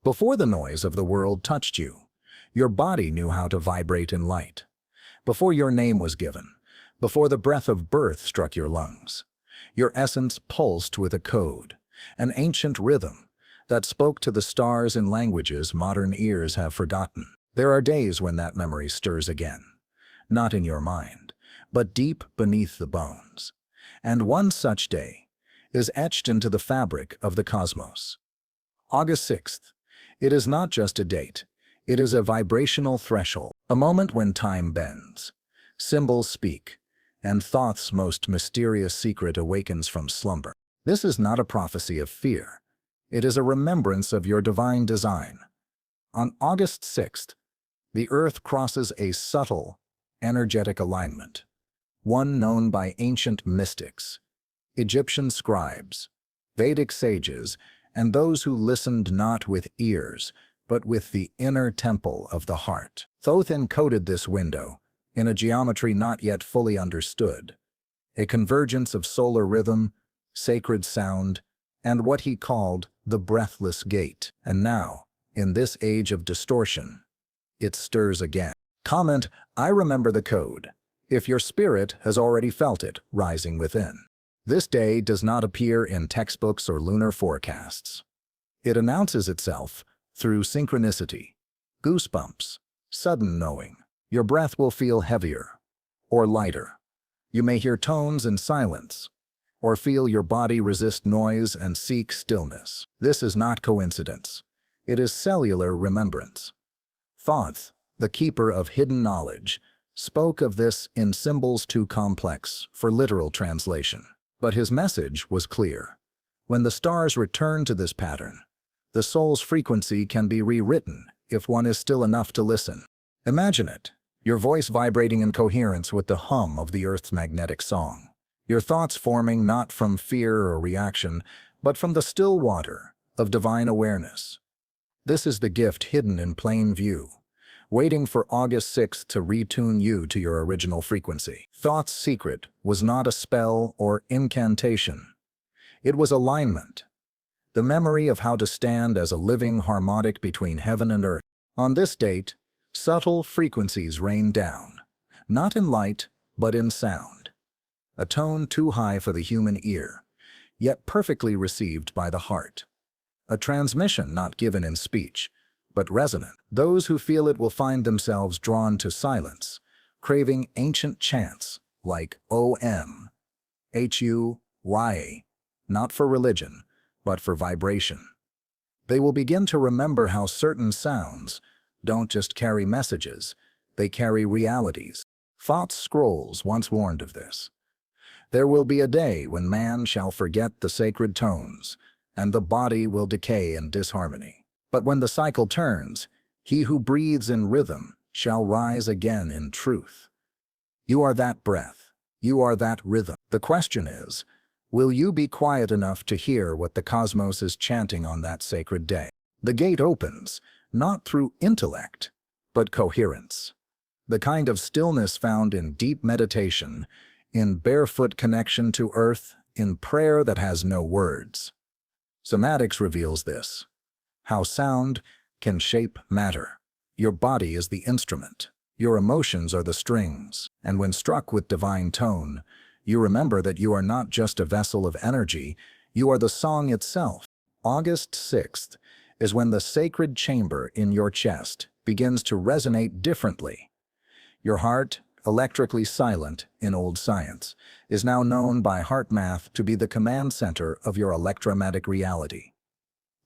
Before the noise of the world touched you, your body knew how to vibrate in light. Before your name was given, before the breath of birth struck your lungs, your essence pulsed with a code, an ancient rhythm that spoke to the stars in languages modern ears have forgotten. There are days when that memory stirs again, not in your mind, but deep beneath the bones. And one such day is etched into the fabric of the cosmos. August 6th. It is not just a date. It is a vibrational threshold, a moment when time bends, symbols speak, and Thoth's most mysterious secret awakens from slumber. This is not a prophecy of fear. It is a remembrance of your divine design. On August 6th, the Earth crosses a subtle, energetic alignment, one known by ancient mystics, Egyptian scribes, Vedic sages, and those who listened not with ears, but with the inner temple of the heart. Thoth encoded this window in a geometry not yet fully understood, a convergence of solar rhythm, sacred sound, and what he called the breathless gate. And now, in this age of distortion, it stirs again. Comment, I remember the code, if your spirit has already felt it rising within. This day does not appear in textbooks or lunar forecasts. It announces itself through synchronicity, goosebumps, sudden knowing. Your breath will feel heavier or lighter. You may hear tones in silence, or feel your body resist noise and seek stillness. This is not coincidence. It is cellular remembrance. Thoth, the keeper of hidden knowledge, spoke of this in symbols too complex for literal translation. But his message was clear. When the stars return to this pattern, the soul's frequency can be rewritten if one is still enough to listen. Imagine it, your voice vibrating in coherence with the hum of the Earth's magnetic song. Your thoughts forming not from fear or reaction, but from the still water of divine awareness. This is the gift hidden in plain view, waiting for August 6th to retune you to your original frequency. Thoth's secret was not a spell or incantation. It was alignment, the memory of how to stand as a living harmonic between heaven and earth. On this date, subtle frequencies rain down, not in light, but in sound. A tone too high for the human ear, yet perfectly received by the heart. A transmission not given in speech, but resonant. Those who feel it will find themselves drawn to silence, craving ancient chants like OM, HUYA, not for religion, but for vibration. They will begin to remember how certain sounds don't just carry messages, they carry realities. Thoth's scrolls once warned of this. There will be a day when man shall forget the sacred tones, and the body will decay in disharmony. But when the cycle turns, he who breathes in rhythm shall rise again in truth. You are that breath. You are that rhythm. The question is, will you be quiet enough to hear what the cosmos is chanting on that sacred day? The gate opens, not through intellect, but coherence. The kind of stillness found in deep meditation, in barefoot connection to earth, in prayer that has no words. Somatics reveals this. How sound can shape matter. Your body is the instrument. Your emotions are the strings. And when struck with divine tone, you remember that you are not just a vessel of energy, you are the song itself. August 6th is when the sacred chamber in your chest begins to resonate differently. Your heart, electrically silent in old science, is now known by heart math to be the command center of your electromagnetic reality.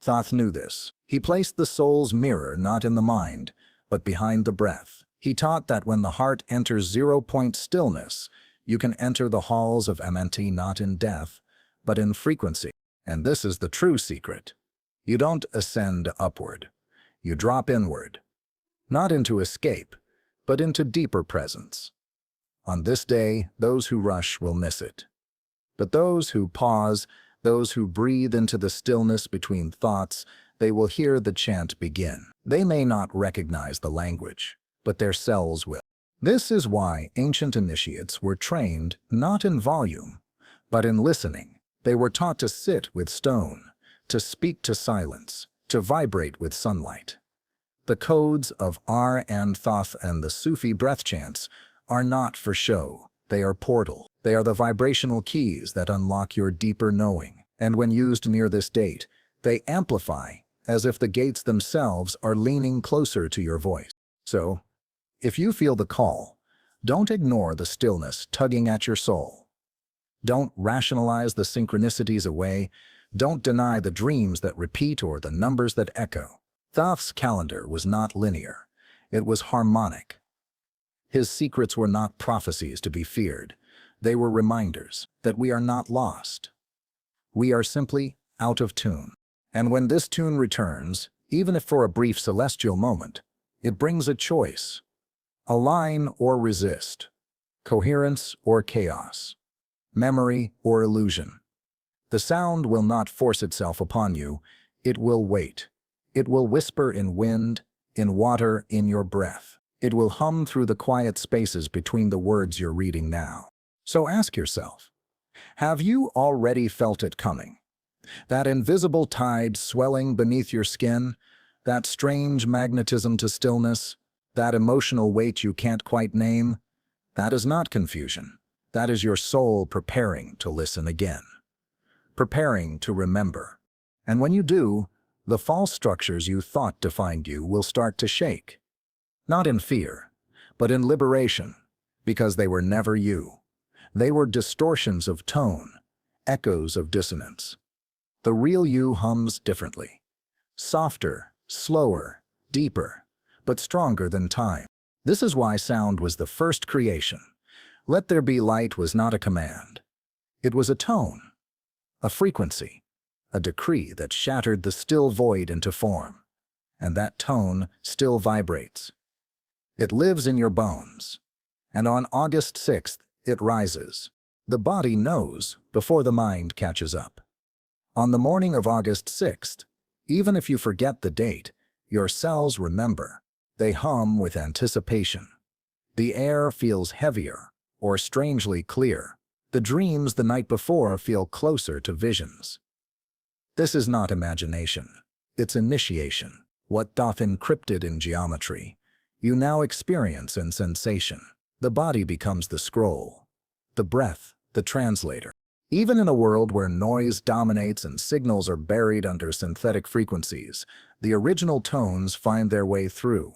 Thoth knew this. He placed the soul's mirror not in the mind, but behind the breath. He taught that when the heart enters zero-point stillness, you can enter the halls of MNT not in death, but in frequency. And this is the true secret. You don't ascend upward. You drop inward. Not into escape, but into deeper presence. On this day, those who rush will miss it. But those who pause, those who breathe into the stillness between thoughts, they will hear the chant begin. They may not recognize the language, but their cells will. This is why ancient initiates were trained not in volume, but in listening. They were taught to sit with stone, to speak to silence, to vibrate with sunlight. The codes of R and Thoth and the Sufi breath chants are not for show. They are portal. They are the vibrational keys that unlock your deeper knowing. And when used near this date, they amplify as if the gates themselves are leaning closer to your voice. So, if you feel the call, don't ignore the stillness tugging at your soul. Don't rationalize the synchronicities away. Don't deny the dreams that repeat or the numbers that echo. Thoth's calendar was not linear. It was harmonic. His secrets were not prophecies to be feared. They were reminders that we are not lost. We are simply out of tune. And when this tune returns, even if for a brief celestial moment, it brings a choice. Align or resist. Coherence or chaos. Memory or illusion. The sound will not force itself upon you. It will wait. It will whisper in wind, in water, in your breath. It will hum through the quiet spaces between the words you're reading now. So ask yourself, have you already felt it coming? That invisible tide swelling beneath your skin, that strange magnetism to stillness, that emotional weight you can't quite name, that is not confusion. That is your soul preparing to listen again, preparing to remember. And when you do, the false structures you thought defined you will start to shake. Not in fear, but in liberation, because they were never you. They were distortions of tone, echoes of dissonance. The real you hums differently. Softer, slower, deeper, but stronger than time. This is why sound was the first creation. Let there be light was not a command. It was a tone, a frequency, a decree that shattered the still void into form. And that tone still vibrates. It lives in your bones. And on August 6th, it rises. The body knows before the mind catches up. On the morning of August 6th, even if you forget the date, your cells remember. They hum with anticipation. The air feels heavier or strangely clear. The dreams the night before feel closer to visions. This is not imagination. It's initiation. What Thoth encrypted in geometry, you now experience in sensation. The body becomes the scroll, the breath, the translator. Even in a world where noise dominates and signals are buried under synthetic frequencies, the original tones find their way through.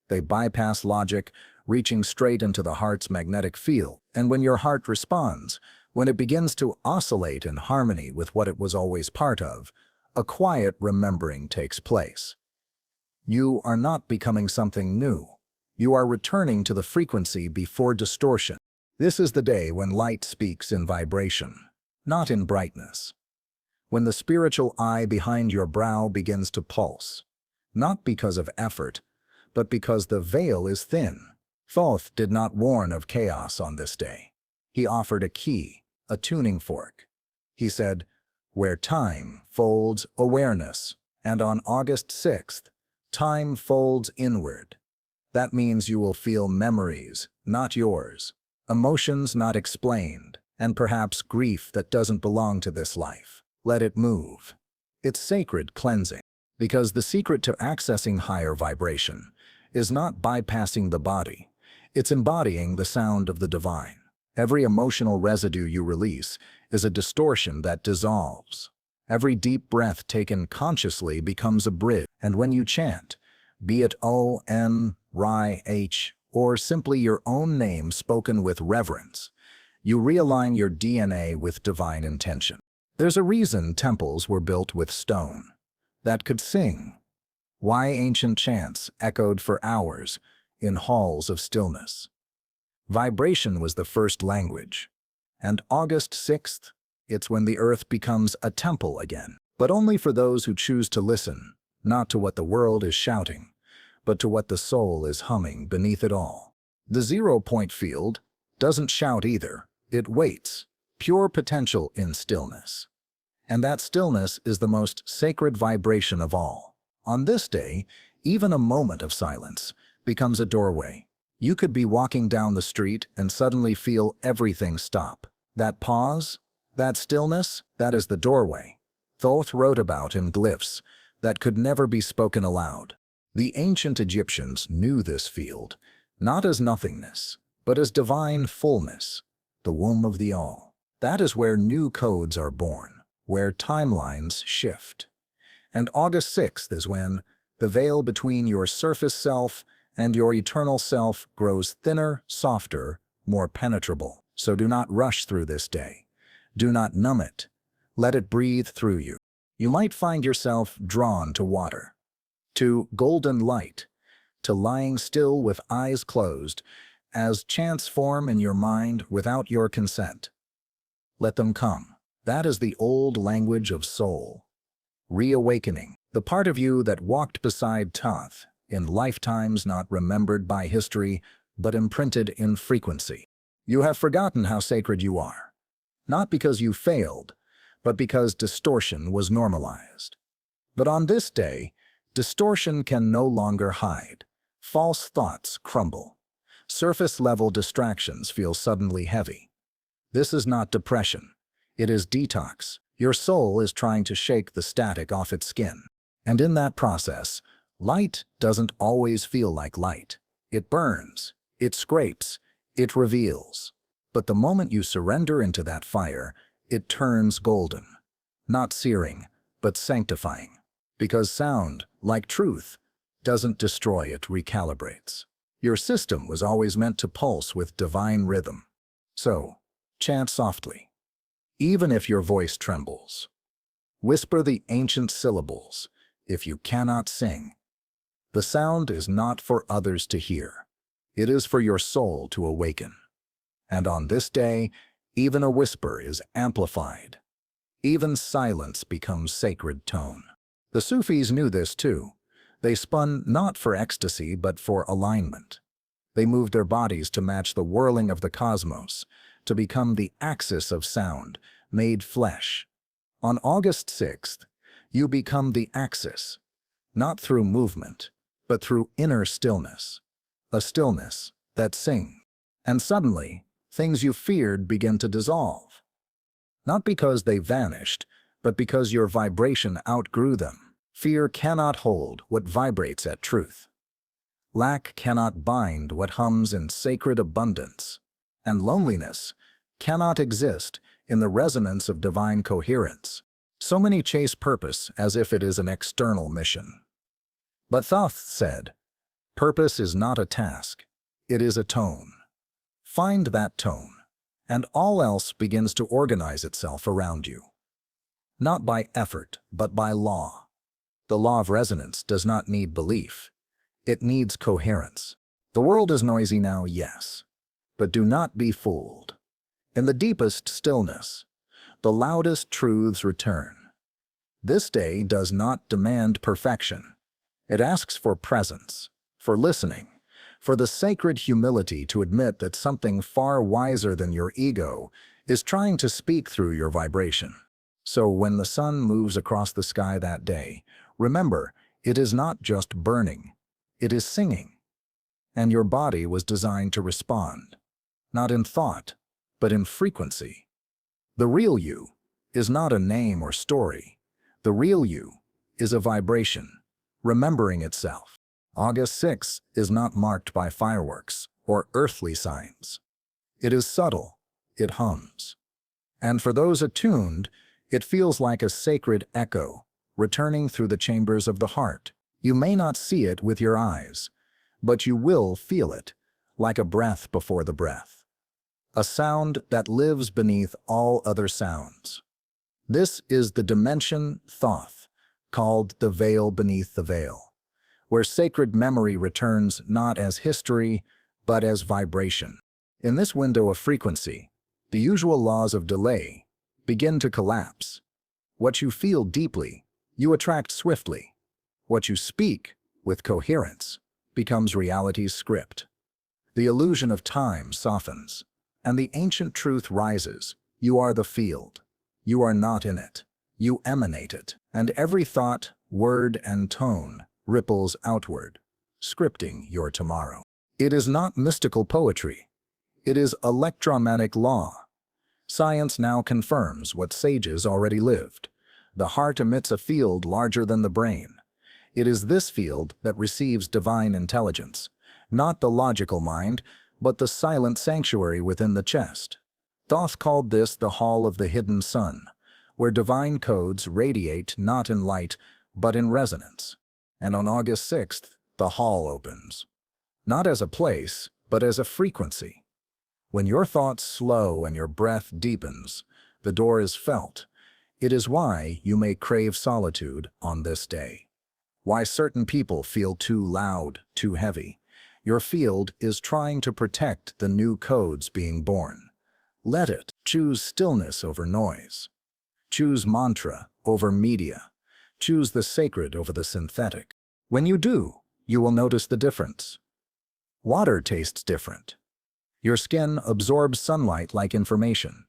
They bypass logic, reaching straight into the heart's magnetic field. And when your heart responds, when it begins to oscillate in harmony with what it was always part of, a quiet remembering takes place. You are not becoming something new. You are returning to the frequency before distortion. This is the day when light speaks in vibration, not in brightness. When the spiritual eye behind your brow begins to pulse, not because of effort, but because the veil is thin. Thoth did not warn of chaos on this day. He offered a key, a tuning fork. He said, where time folds awareness, and on August 6th, time folds inward. That means you will feel memories, not yours, emotions not explained, and perhaps grief that doesn't belong to this life. Let it move. It's sacred cleansing, because the secret to accessing higher vibration is not bypassing the body, it's embodying the sound of the divine. Every emotional residue you release is a distortion that dissolves. Every deep breath taken consciously becomes a bridge, and when you chant, be it O-M, Ri-H, or simply your own name spoken with reverence, you realign your DNA with divine intention. There's a reason temples were built with stone that could sing. Why ancient chants echoed for hours in halls of stillness. Vibration was the first language. And August 6th, it's when the earth becomes a temple again. But only for those who choose to listen, not to what the world is shouting, but to what the soul is humming beneath it all. The 0-point field doesn't shout either. It waits, pure potential in stillness. And that stillness is the most sacred vibration of all. On this day, even a moment of silence becomes a doorway. You could be walking down the street and suddenly feel everything stop. That pause, that stillness, that is the doorway. Thoth wrote about in glyphs that could never be spoken aloud. The ancient Egyptians knew this field, not as nothingness, but as divine fullness, the womb of the all. That is where new codes are born, where timelines shift. And August 6th is when the veil between your surface self and your eternal self grows thinner, softer, more penetrable. So do not rush through this day. Do not numb it. Let it breathe through you. You might find yourself drawn to water, to golden light, to lying still with eyes closed, as chants form in your mind without your consent. Let them come. That is the old language of soul. Reawakening, the part of you that walked beside Thoth, in lifetimes not remembered by history, but imprinted in frequency. You have forgotten how sacred you are, not because you failed, but because distortion was normalized. But on this day, distortion can no longer hide. False thoughts crumble. Surface-level distractions feel suddenly heavy. This is not depression. It is detox. Your soul is trying to shake the static off its skin. And in that process, light doesn't always feel like light. It burns, it scrapes, it reveals. But the moment you surrender into that fire, it turns golden. Not searing, but sanctifying. Because sound, like truth, doesn't destroy, it recalibrates. Your system was always meant to pulse with divine rhythm. So, chant softly. Even if your voice trembles. Whisper the ancient syllables, if you cannot sing. The sound is not for others to hear. It is for your soul to awaken. And on this day, even a whisper is amplified. Even silence becomes sacred tone. The Sufis knew this too. They spun not for ecstasy but for alignment. They moved their bodies to match the whirling of the cosmos, to become the axis of sound, made flesh. On August 6th, you become the axis, not through movement, but through inner stillness, a stillness that sings. And suddenly, things you feared begin to dissolve. Not because they vanished, but because your vibration outgrew them. Fear cannot hold what vibrates at truth. Lack cannot bind what hums in sacred abundance. And loneliness cannot exist in the resonance of divine coherence. So many chase purpose as if it is an external mission. But Thoth said, purpose is not a task, it is a tone. Find that tone, and all else begins to organize itself around you. Not by effort, but by law. The law of resonance does not need belief. It needs coherence. The world is noisy now, yes, but do not be fooled. In the deepest stillness, the loudest truths return. This day does not demand perfection. It asks for presence, for listening, for the sacred humility to admit that something far wiser than your ego is trying to speak through your vibration. So when the sun moves across the sky that day, remember, it is not just burning, it is singing. And your body was designed to respond, not in thought, but in frequency. The real you is not a name or story. The real you is a vibration, remembering itself. August 6th is not marked by fireworks or earthly signs. It is subtle, it hums. And for those attuned, it feels like a sacred echo, returning through the chambers of the heart. You may not see it with your eyes, but you will feel it, like a breath before the breath. A sound that lives beneath all other sounds. This is the dimension Thoth, called the veil beneath the veil, where sacred memory returns not as history, but as vibration. In this window of frequency, the usual laws of delay begin to collapse. What you feel deeply, you attract swiftly. What you speak, with coherence, becomes reality's script. The illusion of time softens, and the ancient truth rises. You are the field. You are not in it. You emanate it. And every thought, word, and tone ripples outward, scripting your tomorrow. It is not mystical poetry. It is electromagnetic law. Science now confirms what sages already lived. The heart emits a field larger than the brain. It is this field that receives divine intelligence, not the logical mind, but the silent sanctuary within the chest. Thoth called this the Hall of the Hidden Sun, where divine codes radiate not in light, but in resonance. And on August 6th, the hall opens. Not as a place, but as a frequency. When your thoughts slow and your breath deepens, the door is felt. It is why you may crave solitude on this day. Why certain people feel too loud, too heavy. Your field is trying to protect the new codes being born. Let it. Choose stillness over noise. Choose mantra over media. Choose the sacred over the synthetic. When you do, you will notice the difference. Water tastes different. Your skin absorbs sunlight like information.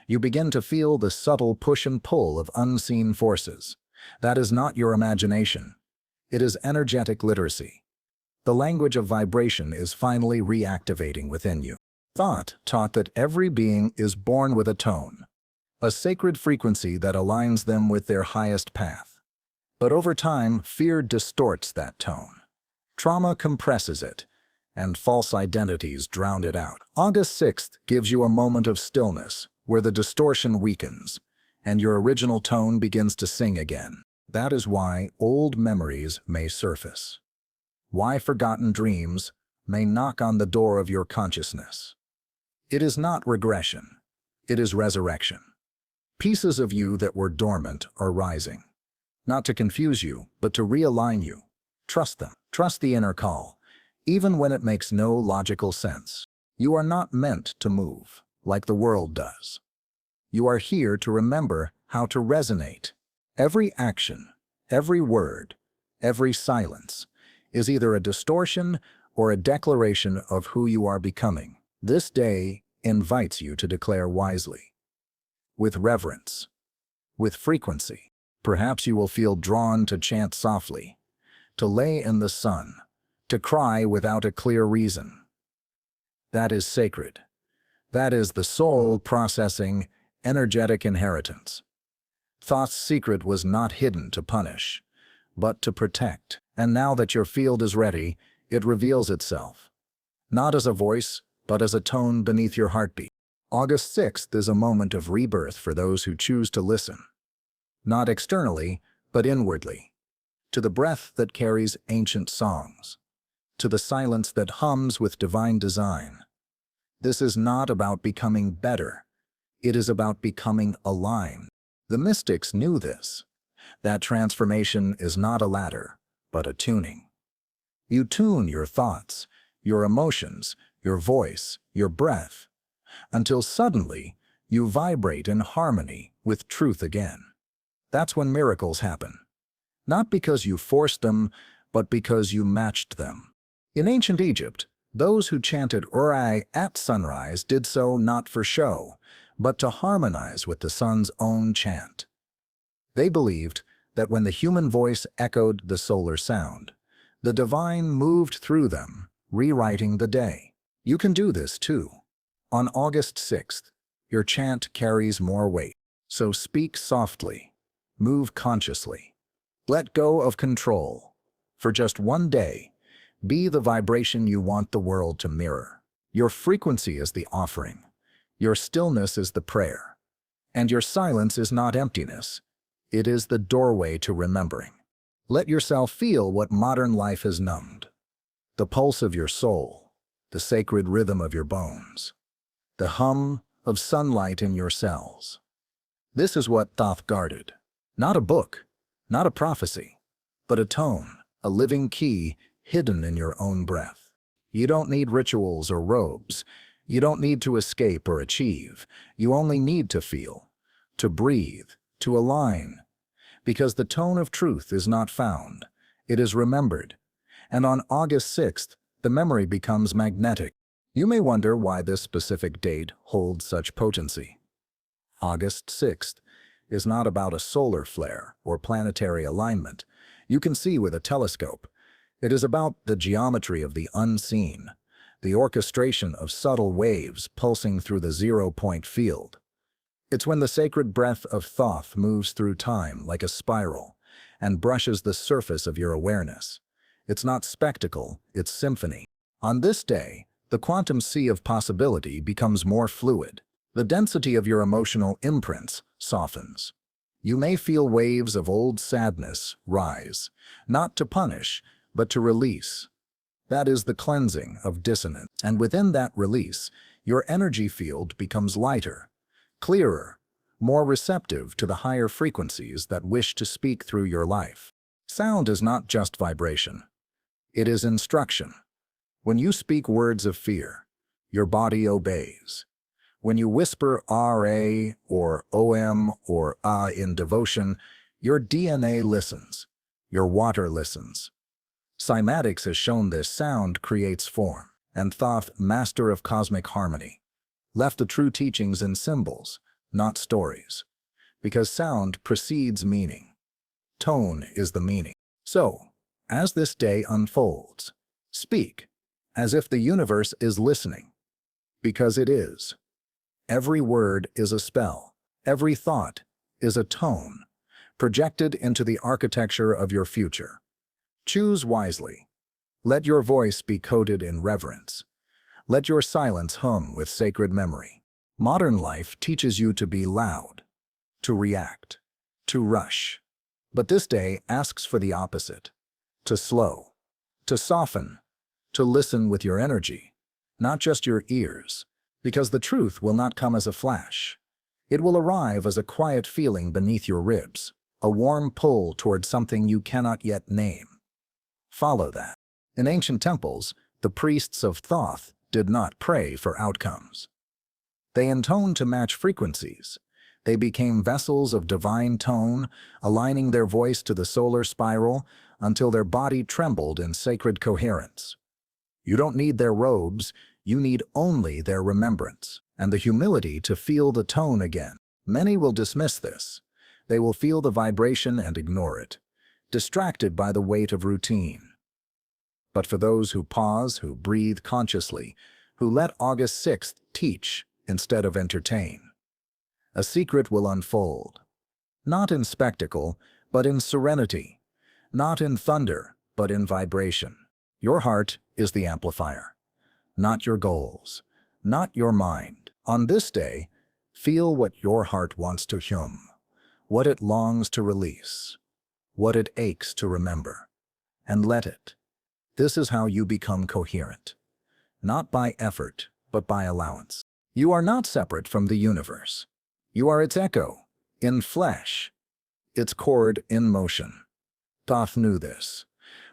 You begin to feel the subtle push and pull of unseen forces. That is not your imagination. It is energetic literacy. The language of vibration is finally reactivating within you. Thoth taught that every being is born with a tone, a sacred frequency that aligns them with their highest path. But over time, fear distorts that tone. Trauma compresses it, and false identities drown it out. August 6th gives you a moment of stillness, where the distortion weakens, and your original tone begins to sing again. That is why old memories may surface. Why forgotten dreams may knock on the door of your consciousness. It is not regression. It is resurrection. Pieces of you that were dormant are rising. Not to confuse you, but to realign you. Trust them. Trust the inner call, even when it makes no logical sense. You are not meant to move like the world does. You are here to remember how to resonate. Every action, every word, every silence is either a distortion or a declaration of who you are becoming. This day invites you to declare wisely, with reverence, with frequency. Perhaps you will feel drawn to chant softly, to lay in the sun, to cry without a clear reason. That is sacred. That is the soul processing energetic inheritance. Thoth's secret was not hidden to punish, but to protect. And now that your field is ready, it reveals itself. Not as a voice, but as a tone beneath your heartbeat. August 6th is a moment of rebirth for those who choose to listen. Not externally, but inwardly. To the breath that carries ancient songs. To the silence that hums with divine design. This is not about becoming better. It is about becoming aligned. The mystics knew this. That transformation is not a ladder, but a tuning. You tune your thoughts, your emotions, your voice, your breath, until suddenly you vibrate in harmony with truth again. That's when miracles happen. Not because you forced them, but because you matched them. In ancient Egypt, those who chanted Uri at sunrise did so not for show, but to harmonize with the sun's own chant. They believed that when the human voice echoed the solar sound, the divine moved through them, rewriting the day. You can do this too. On August 6th, your chant carries more weight. So speak softly, move consciously. Let go of control. For just one day, be the vibration you want the world to mirror. Your frequency is the offering. Your stillness is the prayer. And your silence is not emptiness. It is the doorway to remembering. Let yourself feel what modern life has numbed. The pulse of your soul, the sacred rhythm of your bones, the hum of sunlight in your cells. This is what Thoth guarded. Not a book, not a prophecy, but a tone, a living key hidden in your own breath. You don't need rituals or robes. You don't need to escape or achieve. You only need to feel, to breathe, to align. Because the tone of truth is not found, it is remembered. And on August 6th, the memory becomes magnetic. You may wonder why this specific date holds such potency. August 6th is not about a solar flare or planetary alignment you can see with a telescope. It is about the geometry of the unseen, the orchestration of subtle waves pulsing through the zero-point field. It's when the sacred breath of Thoth moves through time like a spiral, and brushes the surface of your awareness. It's not spectacle, it's symphony. On this day, the quantum sea of possibility becomes more fluid. The density of your emotional imprints softens. You may feel waves of old sadness rise, not to punish, but to release. That is the cleansing of dissonance. And within that release, your energy field becomes lighter, clearer, more receptive to the higher frequencies that wish to speak through your life. Sound is not just vibration. It is instruction. When you speak words of fear, your body obeys. When you whisper RA or OM or Ah in devotion, your DNA listens. Your water listens. Cymatics has shown this sound creates form, and Thoth, master of cosmic harmony, left the true teachings in symbols, not stories, because sound precedes meaning. Tone is the meaning. So, as this day unfolds, speak as if the universe is listening, because it is. Every word is a spell. Every thought is a tone, projected into the architecture of your future. Choose wisely. Let your voice be coded in reverence. Let your silence hum with sacred memory. Modern life teaches you to be loud, to react, to rush. But this day asks for the opposite, to slow, to soften, to listen with your energy, not just your ears, because the truth will not come as a flash. It will arrive as a quiet feeling beneath your ribs, a warm pull toward something you cannot yet name. Follow that. In ancient temples, the priests of Thoth did not pray for outcomes. They intoned to match frequencies. They became vessels of divine tone, aligning their voice to the solar spiral until their body trembled in sacred coherence. You don't need their robes, you need only their remembrance, and the humility to feel the tone again. Many will dismiss this. They will feel the vibration and ignore it, distracted by the weight of routine. But for those who pause, who breathe consciously, who let August 6th teach instead of entertain, a secret will unfold. Not in spectacle, but in serenity. Not in thunder, but in vibration. Your heart is the amplifier, not your goals, not your mind. On this day, feel what your heart wants to hum, what it longs to release, what it aches to remember, and let it. This is how you become coherent, not by effort, but by allowance. You are not separate from the universe. You are its echo, in flesh, its chord in motion. Thoth knew this,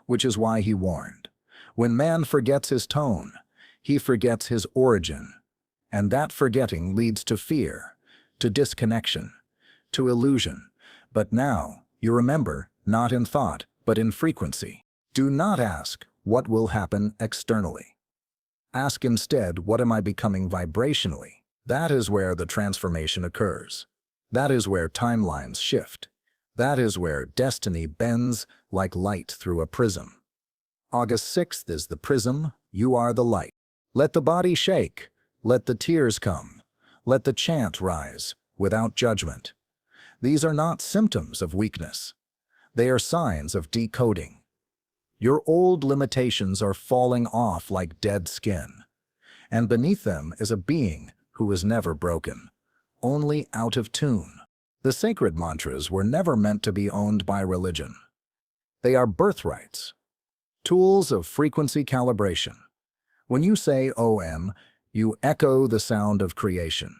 which is why he warned. When man forgets his tone, he forgets his origin, and that forgetting leads to fear, to disconnection, to illusion. But now, you remember, not in thought, but in frequency. Do not ask, what will happen externally? Ask instead, what am I becoming vibrationally? That is where the transformation occurs. That is where timelines shift. That is where destiny bends like light through a prism. August 6th is the prism, you are the light. Let the body shake, let the tears come, let the chant rise, without judgment. These are not symptoms of weakness. They are signs of decoding. Your old limitations are falling off like dead skin, and beneath them is a being who is never broken, only out of tune. The sacred mantras were never meant to be owned by religion. They are birthrights, tools of frequency calibration. When you say OM, you echo the sound of creation.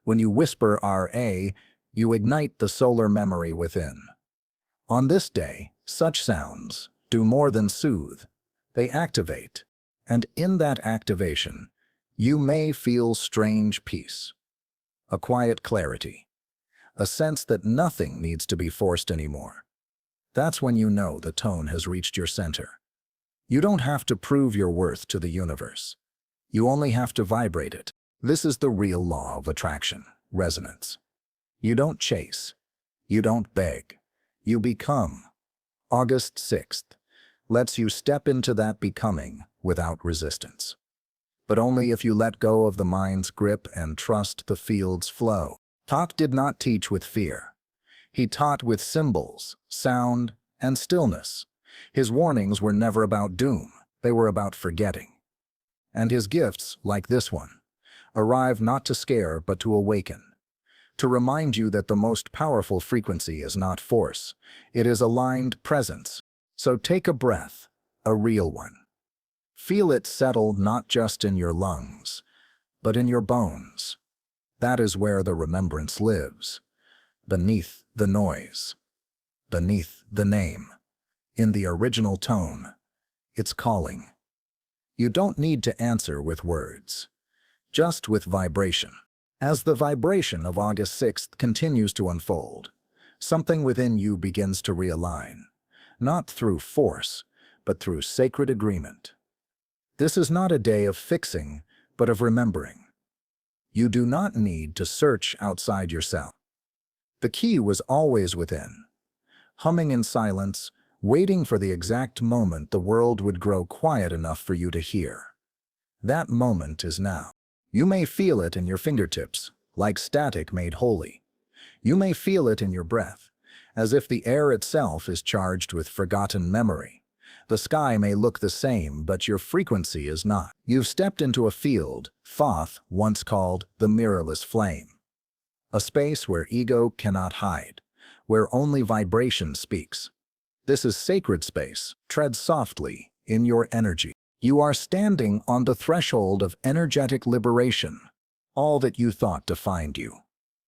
When you whisper RA, you ignite the solar memory within. On this day, such sounds do more than soothe. They activate, and in that activation, you may feel strange peace, a quiet clarity, a sense that nothing needs to be forced anymore. That's when you know the tone has reached your center. You don't have to prove your worth to the universe. You only have to vibrate it. This is the real law of attraction, resonance. You don't chase. You don't beg. You become. August 6th lets you step into that becoming without resistance. But only if you let go of the mind's grip and trust the field's flow. Thoth did not teach with fear. He taught with symbols, sound, and stillness. His warnings were never about doom, they were about forgetting. And his gifts, like this one, arrive not to scare but to awaken, to remind you that the most powerful frequency is not force, it is aligned presence. So take a breath, a real one. Feel it settle not just in your lungs, but in your bones. That is where the remembrance lives, beneath the noise, beneath the name, in the original tone. It's calling. You don't need to answer with words, just with vibration. As the vibration of August 6th continues to unfold, something within you begins to realign, not through force, but through sacred agreement. This is not a day of fixing, but of remembering. You do not need to search outside yourself. The key was always within, humming in silence, waiting for the exact moment the world would grow quiet enough for you to hear. That moment is now. You may feel it in your fingertips, like static made holy. You may feel it in your breath, as if the air itself is charged with forgotten memory. The sky may look the same, but your frequency is not. You've stepped into a field Thoth once called the mirrorless flame. A space where ego cannot hide, where only vibration speaks. This is sacred space. Tread softly in your energy. You are standing on the threshold of energetic liberation. All that you thought defined you,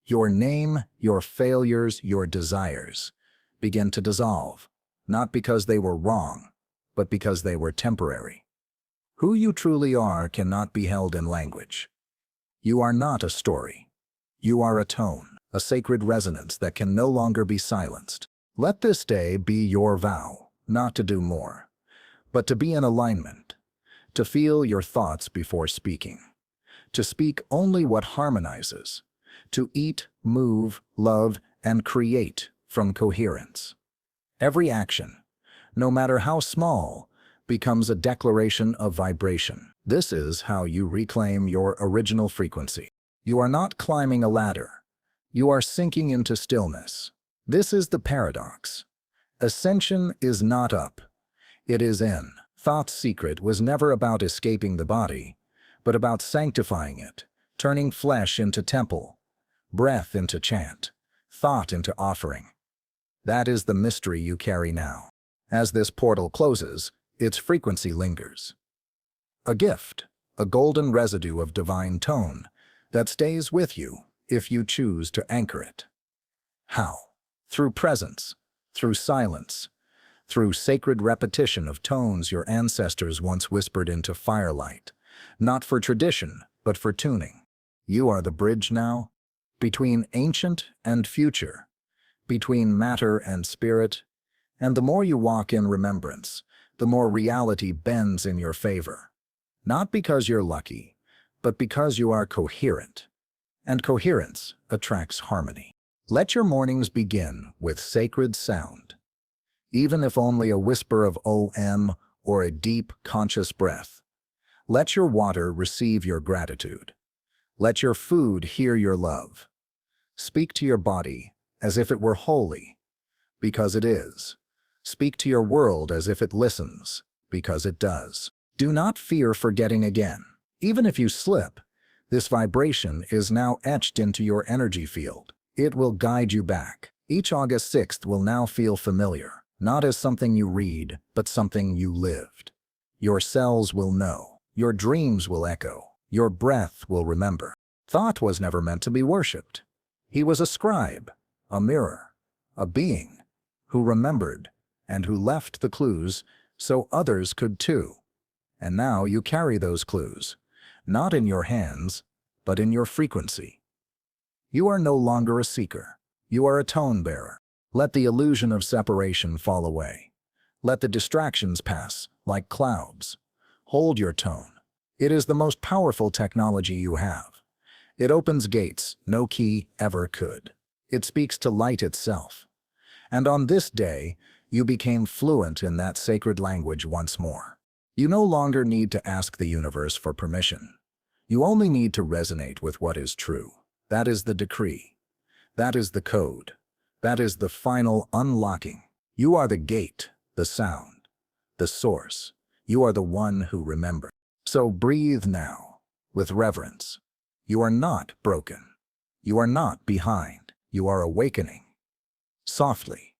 your name, your failures, your desires, begin to dissolve, not because they were wrong, but because they were temporary. Who you truly are cannot be held in language. You are not a story. You are a tone, a sacred resonance that can no longer be silenced. Let this day be your vow, not to do more, but to be in alignment, to feel your thoughts before speaking, to speak only what harmonizes, to eat, move, love, and create from coherence. Every action, no matter how small, becomes a declaration of vibration. This is how you reclaim your original frequency. You are not climbing a ladder. You are sinking into stillness. This is the paradox. Ascension is not up. It is in. Thoth's secret was never about escaping the body, but about sanctifying it, turning flesh into temple, breath into chant, thought into offering. That is the mystery you carry now. As this portal closes, its frequency lingers. A gift, a golden residue of divine tone that stays with you if you choose to anchor it. How? Through presence, through silence, through sacred repetition of tones your ancestors once whispered into firelight, not for tradition, but for tuning. You are the bridge now, between ancient and future, between matter and spirit, and the more you walk in remembrance, the more reality bends in your favor. Not because you're lucky, but because you are coherent. And coherence attracts harmony. Let your mornings begin with sacred sound. Even if only a whisper of OM or a deep, conscious breath. Let your water receive your gratitude. Let your food hear your love. Speak to your body as if it were holy, because it is. Speak to your world as if it listens, because it does. Do not fear forgetting again. Even if you slip, this vibration is now etched into your energy field. It will guide you back. Each August 6th will now feel familiar, not as something you read, but something you lived. Your cells will know. Your dreams will echo. Your breath will remember. Thoth was never meant to be worshipped. He was a scribe, a mirror, a being who remembered and who left the clues so others could too. And now you carry those clues, not in your hands, but in your frequency. You are no longer a seeker. You are a tone bearer. Let the illusion of separation fall away. Let the distractions pass like clouds. Hold your tone. It is the most powerful technology you have. It opens gates no key ever could. It speaks to light itself. And on this day, you became fluent in that sacred language once more. You no longer need to ask the universe for permission. You only need to resonate with what is true. That is the decree. That is the code. That is the final unlocking. You are the gate, the sound, the source. You are the one who remembers. So breathe now, with reverence. You are not broken. You are not behind. You are awakening. Softly,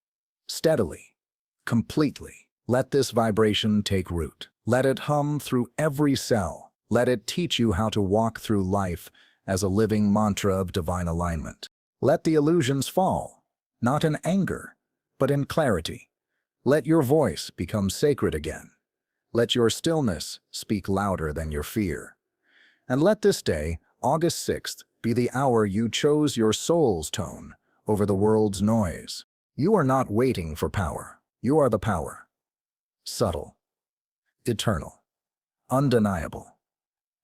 steadily, completely. Let this vibration take root. Let it hum through every cell. Let it teach you how to walk through life as a living mantra of divine alignment. Let the illusions fall, not in anger, but in clarity. Let your voice become sacred again. Let your stillness speak louder than your fear. And let this day, August 6th, be the hour you chose your soul's tone over the world's noise. You are not waiting for power. You are the power. Subtle, eternal, undeniable.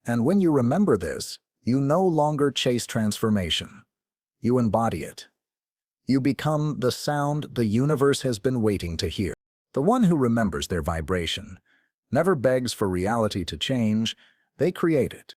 And when you remember this, you no longer chase transformation. You embody it. You become the sound the universe has been waiting to hear. The one who remembers their vibration never begs for reality to change, they create it.